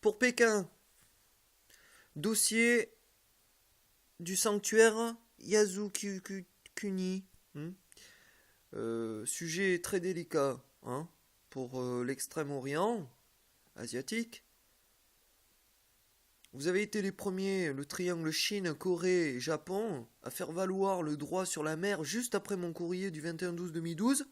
pour Pékin. Dossier du sanctuaire Yasukuni. Sujet très délicat hein, pour l'extrême-orient asiatique. Vous avez été les premiers, le triangle Chine, Corée et Japon, à faire valoir le droit sur la mer juste après mon courrier du 21/12/2012,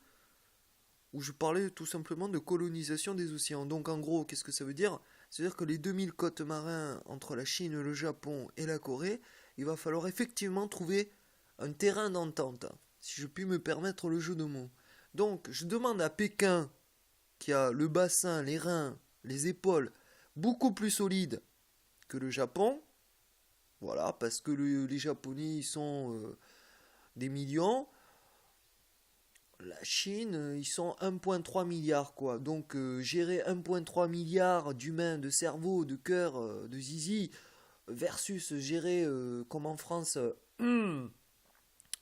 où je parlais tout simplement de colonisation des océans. Donc en gros, qu'est-ce que ça veut dire? C'est-à-dire que les 2000 côtes marins entre la Chine, le Japon et la Corée, il va falloir effectivement trouver un terrain d'entente, si je puis me permettre le jeu de mots. Donc je demande à Pékin, qui a le bassin, les reins, les épaules beaucoup plus solides que le Japon, voilà, parce que les Japonais ils sont des millions, la Chine ils sont 1,3 milliard quoi. Donc gérer 1,3 milliard d'humains, de cerveau, de cœur, de zizi, versus gérer comme en France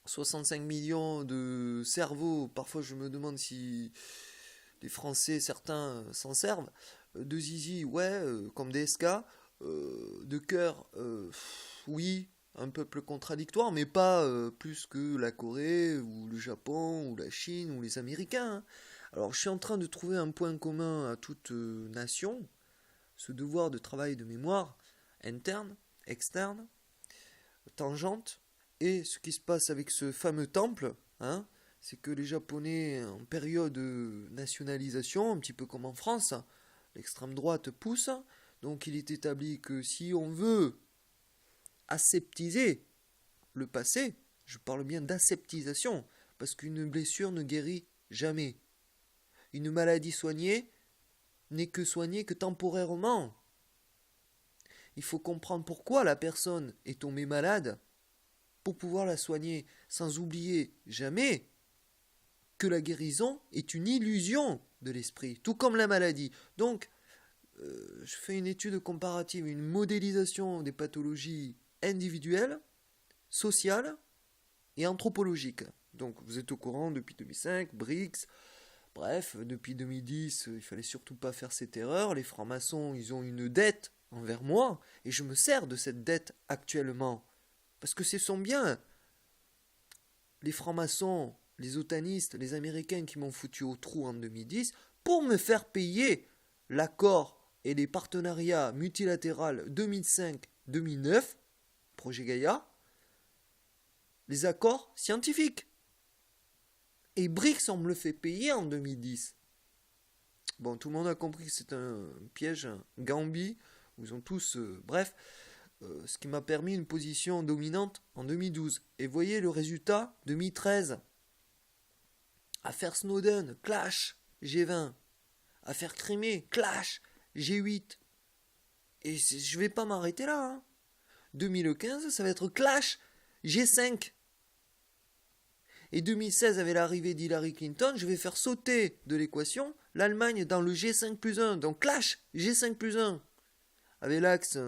65 millions de cerveaux, parfois je me demande si les Français certains s'en servent, de zizi ouais comme des SK, de cœur, oui, un peuple contradictoire, mais pas plus que la Corée, ou le Japon, ou la Chine, ou les Américains. Hein. Alors je suis en train de trouver un point commun à toute nation, ce devoir de travail de mémoire, interne, externe, tangente, et ce qui se passe avec ce fameux temple, hein, c'est que les Japonais, en période de nationalisation, un petit peu comme en France, l'extrême droite pousse, donc il est établi que si on veut aseptiser le passé, je parle bien d'aseptisation, parce qu'une blessure ne guérit jamais. Une maladie soignée n'est que soignée que temporairement. Il faut comprendre pourquoi la personne est tombée malade pour pouvoir la soigner, sans oublier jamais que la guérison est une illusion de l'esprit, tout comme la maladie. Donc, je fais une étude comparative, une modélisation des pathologies individuelles, sociales et anthropologiques. Donc vous êtes au courant depuis 2005, BRICS, bref, depuis 2010, il fallait surtout pas faire cette erreur. Les francs-maçons, ils ont une dette envers moi, et je me sers de cette dette actuellement. Parce que ce sont bien les francs-maçons, les otanistes, les Américains qui m'ont foutu au trou en 2010 pour me faire payer l'accord et les partenariats multilatéraux 2005-2009, projet Gaïa, les accords scientifiques. Et BRICS, on me le fait payer en 2010. Bon, tout le monde a compris que c'est un piège, un Gambi, où ils ont tous... bref, ce qui m'a permis une position dominante en 2012. Et voyez le résultat, 2013. Affaire Snowden, clash, G20. Affaire Crimée, clash, G8. Et je vais pas m'arrêter là. Hein. 2015, ça va être clash, G5. Et 2016, avec l'arrivée d'Hillary Clinton, je vais faire sauter de l'équation l'Allemagne dans le G5 plus 1. Donc clash, G5 plus 1. Avec l'axe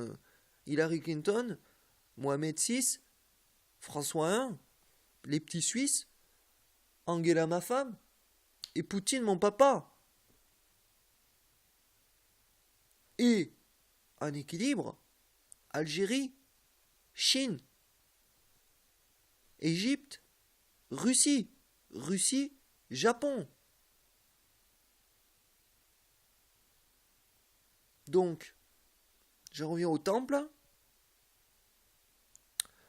Hillary Clinton, Mohamed VI, François I, les petits Suisses, Angela ma femme, et Poutine mon papa. Et en équilibre, Algérie, Chine, Égypte, Russie, Japon. Donc, je reviens au temple.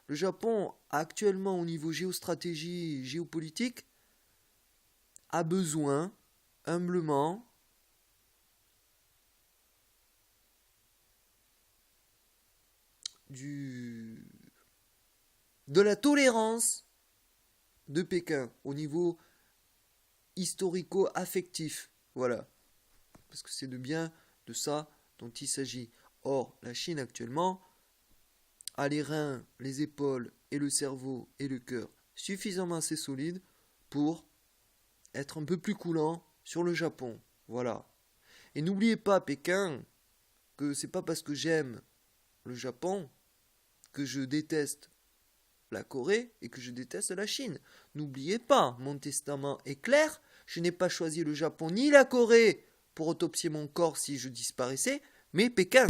Le Japon, actuellement au niveau géostratégie, géopolitique, a besoin, humblement, de la tolérance de Pékin au niveau historico-affectif. Voilà. Parce que c'est bien de ça dont il s'agit. Or, la Chine actuellement a les reins, les épaules et le cerveau et le cœur suffisamment assez solides pour être un peu plus coulant sur le Japon. Voilà. Et n'oubliez pas, Pékin, que c'est pas parce que j'aime le Japon que je déteste la Corée et que je déteste la Chine. N'oubliez pas, mon testament est clair, je n'ai pas choisi le Japon ni la Corée pour autopsier mon corps si je disparaissais, Mais Pékin